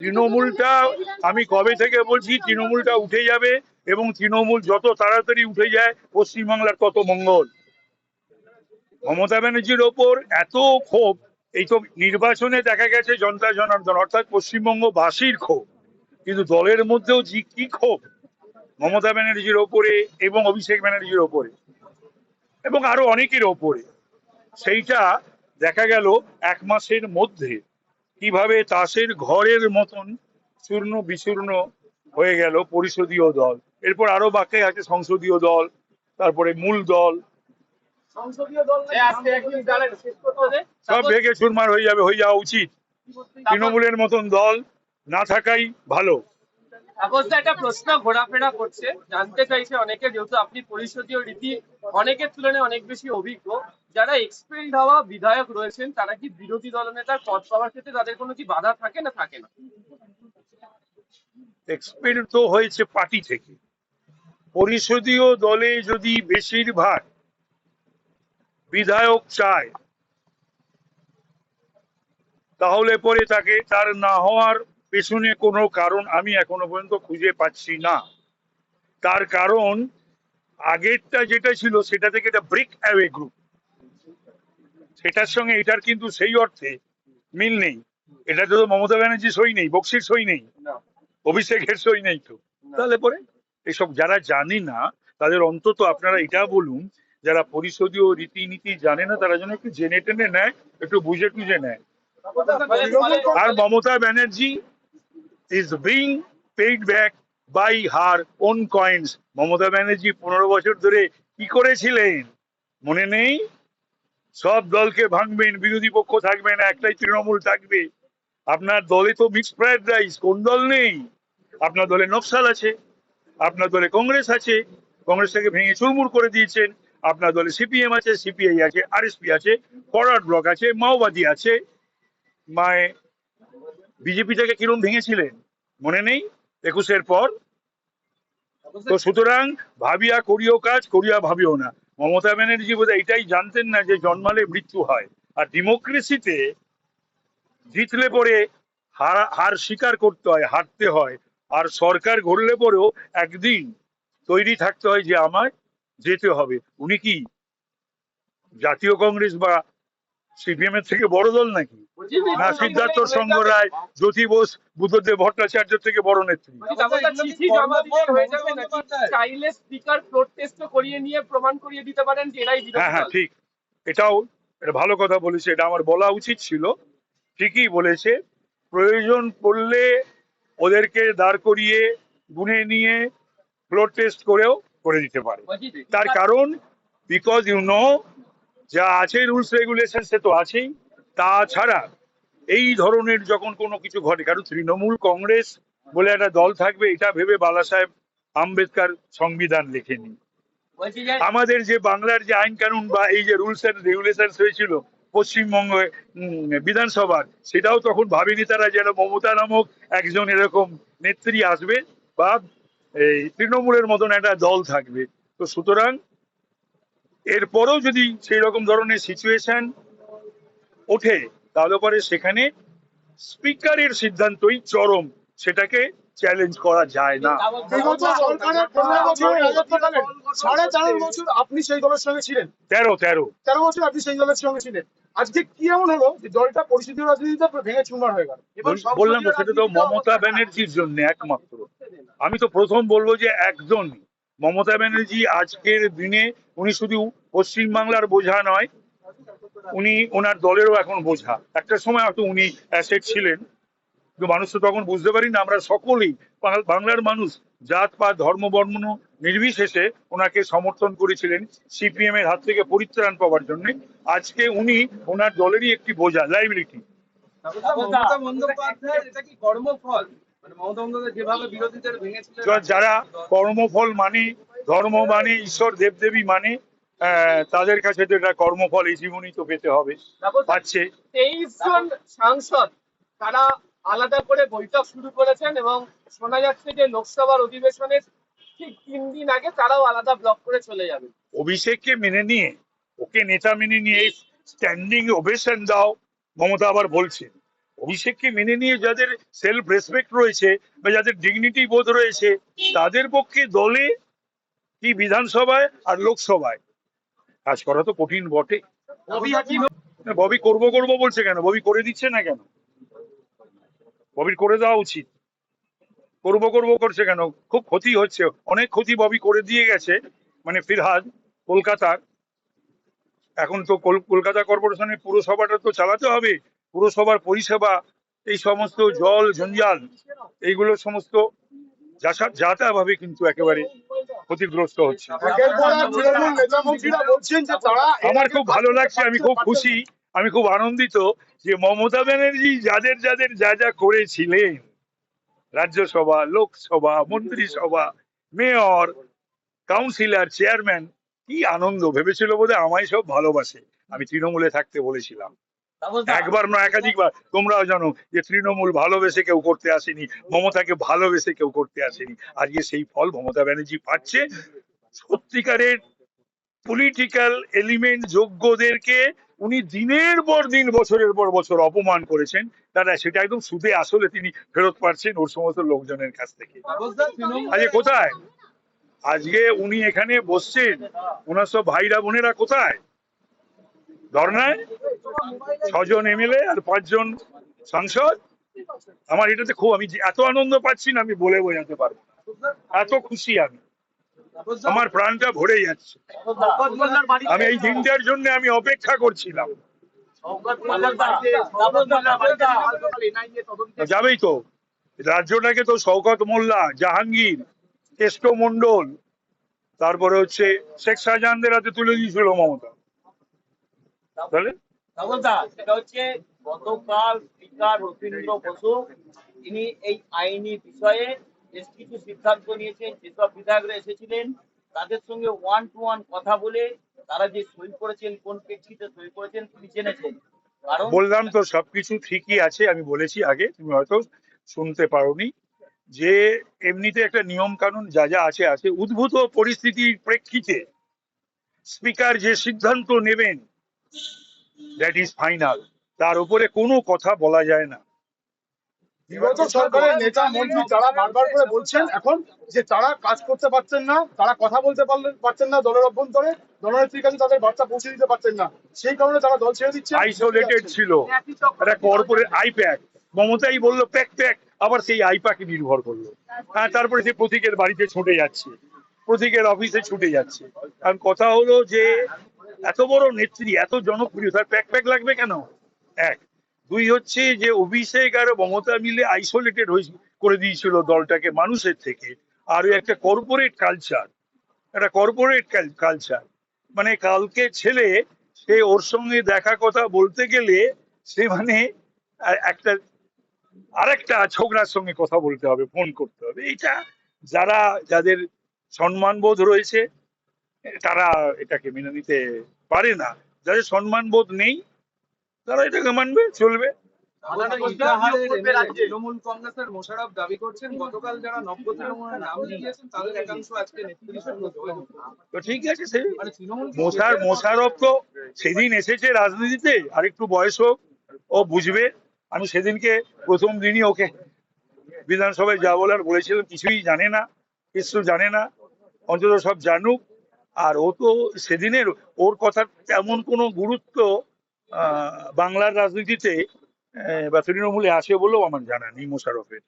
তৃণমূলটা আমি কবে থেকে বলছি তৃণমূলটা উঠে যাবে, এবং তৃণমূল যত তাড়াতাড়ি উঠে যায় পশ্চিমবাংলার তত মঙ্গল। মমতা ব্যানার্জির ওপর এত ক্ষোভ, এই তো নির্বাচনে দেখা গেছে জনতা জনার্দন অর্থাৎ পশ্চিমবঙ্গবাসীর ক্ষোভ, কিন্তু দলের মধ্যেও যে কি ক্ষোভ মমতা ব্যানার্জির ওপরে এবং অভিষেক ব্যানার্জির ওপরে এবং আরো অনেকের ওপরে, সেইটা দেখা গেল এক মাসের মধ্যে কিভাবে তাসের ঘরের মতন চূর্ণ বিচূর্ণ হয়ে গেল পরিষদীয় দল। এরপর আরো বাকি আছে সংসদীয় দল, তারপরে মূল দল, সব ভেঙে চুরমার হয়ে যাবে, হয়ে যাওয়া উচিত। তৃণমূলের মতন দল না থাকাই ভালো। একটা প্রশ্ন ঘোরাফেরা করছে, জানতে চাইছে অনেকে, যেহেতু আপনি পরিষদীয় রীতি অনেকের তুলনায় অনেক বেশি অভিজ্ঞ, যারা এক্সপেলড হওয়া বিধায়ক রয়েছেন তারা কি বিরোধী দলনেতার পদ পাওয়ার ক্ষেত্রে তাদের কোনো কি বাধা থাকে না থাকে না? এক্সপেলড তো হয়েছে পার্টি থেকে। পরিষদীয় দলে যদি বেশিরভাগ বিধায়ক চায় তাহলে পরে তাকে তার না হওয়ার পেছনে কোনো কারণ আমি এখনো পর্যন্ত খুঁজে পাচ্ছি না। তার কারণ আগেরটা যেটা ছিল সেটা থেকে এটা ব্রেক অ্যাওয়ে গ্রুপ, সেটার সঙ্গে এটার কিন্তু সেই অর্থে মিল নেই। এটাতে তো মমতা ব্যানার্জি সই নেই, বক্সির সই নেই, অভিষেকের সই নেই। তো তাহলে পরে এসব যারা জানে না তাদের অন্তত আপনারা এটা বলুন, যারা পরিষদীয় রীতিনীতি জানে না তারা যেন একটু জেনে টেনে নেয়, একটু বুঝে টুঝে নেয়। আর Mamata Banerjee is being paid back by her own coins. Mamata Banerjee 15 বছর ধরে কি করেছিলেন মনে নেই? সব দলকে ভাঙবেন, বিরোধী পক্ষ থাকবে না, একটাই তৃণমূল থাকবে। আপনার দলে তো মিক্সড ফ্রাইড রাইস, কোন দল নেই? আপনার দলে নকশাল আছে, আপনার দলে কংগ্রেস আছে, কংগ্রেসটাকে ভেঙে চুরমুর করে দিয়েছেন। আপনার দলে সিপিএম আছে, সিপিআই আছে, আরএসপি আছে, ফরওয়ার্ড ব্লক আছে, মাওবাদী আছে। মায়ে বিজেপিটাকে কিরম ভেঙেছিলেন মনে নেই 21-এর পর? তো সুতরাং ভাবিয়া করিও কাজ, করিয়া ভাবিও না। মমতা ব্যানার্জি বোধহয় এটাই জানতেন না যে জন্মালে মৃত্যু হয়, আর ডেমোক্রেসিতে জিতলে পরে হার স্বীকার করতে হয়, হারতে হয়। আর সরকার গড়লে পরেও একদিন তৈরি থাকতে হয় যে আমায় যেতে হবে। উনি কি জাতীয় কংগ্রেস বা সিপিএম এর থেকে বড় দল নাকি? না সিদ্ধার্থ সঙ্গ রায়, জ্যোতি বোস, বুদ্ধদেব ভট্টাচার্য থেকে বড় নেত্রী? হ্যাঁ হ্যাঁ ঠিক, এটাও এটা ভালো কথা বলেছে, এটা আমার বলা উচিত ছিল। ঠিকই বলেছে, প্রয়োজন পড়লে ওদেরকে দাঁড় করিয়ে গুনে নিয়ে ফ্লোর টেস্ট করেও করে দিতে পারে। তার কারণ বিকজ ইউ নো যা আছে রুলস রেগুলেশন সে তো আছেই। তাছাড়া এই ধরনের যখন কোনো কিছু ঘটে, কারণ তৃণমূল কংগ্রেস বলে একটা দল থাকবে এটা ভেবে বালা সাহেব আম্বেদকর সংবিধান লেখেনি। আমাদের যে বাংলার যে আইন কানুন বা এই যে রুলস এন্ড রেগুলেশন হয়েছিল পশ্চিমবঙ্গ বিধানসভার, সেটাও তখন ভাবেনি তারা যেন মমতা নামক একজন এরকম নেত্রী আসবে বা এই তৃণমূলের মতন একটা দল থাকবে। তো সুতরাং এরপরেও যদি সেই রকম ধরনের সিচুয়েশন ওঠে তাহলে পরে সেখানে স্পিকারের সিদ্ধান্তই চরম, সেটাকে চ্যালেঞ্জ করা যায় না। আপনি সেই দলের সঙ্গে ছিলেন 13 বছর, আপনি সেই দলের সঙ্গে ছিলেন। আজকে কি এমন হলো যে দলটা পরিস্থিতি রাজনীতিতে ভেঙে চুরমার হয়ে গেল? বললাম তো সেটা তো মমতা ব্যানার্জির জন্য একমাত্র। আমি তো প্রথম বলবো যে একজন মমতা ব্যানার্জি আজকের দিনে উনি শুধু পশ্চিমবাংলার বোঝা নয়, উনি ওনার দলেরও এখন বোঝা। একটা সময় হয়তো উনি অ্যাসেট ছিলেন, কিন্তু মানুষ তো তখন বুঝতে পারি না। আমরা সকলেই বাংলার মানুষ জাত পাত ধর্ম বর্ণ নির্বিশেষে ওনাকে সমর্থন করেছিলেন সিপিএম এর হাত থেকে পরিত্রাণ পাওয়ার জন্য। আজকে উনি ওনার দলেরই একটি বোঝা, লাইবিলিটি। যারা কর্মফল মানে, ধর্ম মানে, ঈশ্বর দেবদেবী মানে, তাদের কাছে তো এটা কর্মফল এই জীবনই তো পেতে হবে, পাচ্ছে। 23 জন সাংসদ তারা আলাদা করে বৈঠক শুরু করেছেন এবং শোনা যাচ্ছে যে লোকসভার অধিবেশনের ঠিক 3 দিন আগে তারাও আলাদা ব্লক করে চলে যাবে। অভিষেককে মেনে নিয়ে, ওকে নেতা মেনে নিয়ে স্ট্যান্ডিং ওভেশন দাও মমতা আবার বলছেন। অভিষেককে মেনে নিয়ে যাদের সেলফ রেসপেক্ট রয়েছে বা যাদের ডিগনিটি বোধ রয়েছে, তাদের পক্ষে দলে কি বিধানসভায় আর লোকসভায় কাজ করা তো কঠিন বটে। ববি করবো করবো বলছে কেন? ববি করে দিচ্ছে না কেন? ববির করে দেওয়া উচিত। করবো করবো করছে কেন? খুব ক্ষতি হচ্ছে, অনেক ক্ষতি ববি করে দিয়ে গেছে। মানে ফিরহাদ কলকাতার, এখন তো কলকাতা কর্পোরেশনের পুরসভাটা তো চালাতে হবে, পুরসভার পরিষেবা, এই সমস্ত জল জঞ্জাল, এইগুলো সমস্ত যাতা ভাবে কিন্তু একেবারে ক্ষতিগ্রস্ত হচ্ছে। একের পর এক তৃণমূল নেতা মন্ত্রীরা বলছেন যে তারা আমার খুব ভালো লাগছে, আমি খুব খুশি, আমি খুব আনন্দিত যে মমতা ব্যানার্জি যাদের যাদের যা যা করেছিলেন, রাজ্যসভা, লোকসভা, মন্ত্রিসভা, মেয়র, কাউন্সিলর, চেয়ারম্যান, কি আনন্দ। ভেবেছিল বোধহয় আমায় সব ভালোবাসে। আমি তৃণমূলে থাকতে বলেছিলাম, একবার না একাধিকবার, তোমরাও জানো যে তৃণমূল ভালোবেসে কেউ করতে আসেনি, মমতাকে ভালোবেসে কেউ করতে আসেনি। আজকে সেই ফল মমতা ব্যানার্জি পাচ্ছে। সত্যিকারের পলিটিক্যাল এলিমেন্ট যোগ্যদেরকে উনি দিনের পর দিন, বছরের পর বছর অপমান করেছেন, তারা সেটা একদম সুদে আসলে তিনি ফেরত পাচ্ছেন ওর সমস্ত লোকজনের কাছ থেকে। আজকে কোথায়? আজকে উনি এখানে বসছেন, ওনার সব ভাইরা বোনেরা কোথায়? ধর্নায় 6 জন এমএলএ আর 5 জন সাংসদ। আমার এটাতে খুব, আমি এত আনন্দ পাচ্ছি না, আমি বলে বোঝাতে পারবো না, এত খুশি আমি, আমার প্রাণটা ভরে যাচ্ছে। আমি এই দিনটার জন্য আমি অপেক্ষা করছিলাম। যাবেই তো, রাজ্যটাকে তো শওকত মোল্লা, জাহাঙ্গীর, কেষ্ট মন্ডল, তারপরে হচ্ছে শেখ শাহজাহানদের হাতে তুলে দিয়েছিল মমতা। তাহলে সেটা হচ্ছে গতকাল স্পিকার রবীন্দ্র বসু তিনি এই আইনি বিষয়ে বেশ কিছু সিদ্ধান্ত নিয়েছেন। যেসব বিধায়করা এসেছিলেন তাদের সঙ্গে 1-to-1 কথা বলে তারা যে সই করেছেন, কোন প্রেক্ষিতে সই করেছেন তিনি জেনেছেন। কারণ বললাম তো সবকিছু ঠিকই আছে, আমি বলেছি আগে, তুমি হয়তো শুনতে পারোনি, যে এমনিতে একটা নিয়ম কানুন যা যা আছে আছে। উদ্ভূত পরিস্থিতির প্রেক্ষিতে স্পিকার যে সিদ্ধান্ত নেবেন, দ্যাট ইজ ফাইনাল, তার উপরে কোনো কথা বলা যায় না। বিগত সরকারের নেতা মন্ত্রী তারা বারবার করে বলছেন এখন যে তারা কাজ করতে পারছেন না, তারা কথা বলতে পারছেন না দলের অভ্যন্তরে, দলনেত্রীর কাছে তাদের বার্তা পৌঁছে দিতে পারছেন না, সেই কারণে তারা দল ছেড়ে দিচ্ছে। আইসোলেটেড ছিল, একটা কর্পোরেট আইপ্যাক, মমতাই বললো প্যাক প্যাক, আবার সেই আইপ্যাকে নির্ভর করলো। হ্যাঁ, তারপরে সে প্রতীকের বাড়িতে ছুটে যাচ্ছে, প্রতীকের অফিসে ছুটে যাচ্ছে। কারণ কথা হলো যে এত বড় নেত্রী, এত জনপ্রিয়, তার প্যাক প্যাক লাগবে কেন? এক। দুই হচ্ছে যে অভিষেক আর মমতা মিলে আইসোলেটেড করে দিয়েছিল দলটাকে মানুষের থেকে। আর ওই একটা কর্পোরেট কালচার, একটা কর্পোরেট কালচার, মানে কালকে ছেলে সে ওর সঙ্গে দেখা কথা বলতে গেলে সে মানে একটা আরেকটা ছোকরার সঙ্গে কথা বলতে হবে, ফোন করতে হবে। এটা যাদের সম্মানবোধ রয়েছে তারা এটাকে মেনে নিতে পারে না, যাদের সম্মানবোধ নেই তারা এটাকে মানবে, চলবে। তৃণমূল কংগ্রেসের মোশাররফ দাবি করছেন গতকাল যারা নব্য তৃণমূলের নাম দিয়েছেন তাদের একাংশ আজকে নেতৃত্বের সঙ্গে যোগাযোগ করবে। তো ঠিক আছে, সে মানে তৃণমূল মোশাররফ তো সেদিন এসেছে রাজনীতিতে, আর একটু বয়স হোক, ও বুঝবে। আমি সেদিনকে প্রথম দিনই ওকে বিধানসভায় যা বলার বলেছিলাম, কিছুই জানে না, কিছু জানে না, অন্তত সব জানুক। আর ও তো সেদিনের ওর কথার তেমন কোনো গুরুত্ব বাংলার রাজনীতিতে বা তৃণমূলে আসে বলেও আমার জানা নেই মোশাররফের।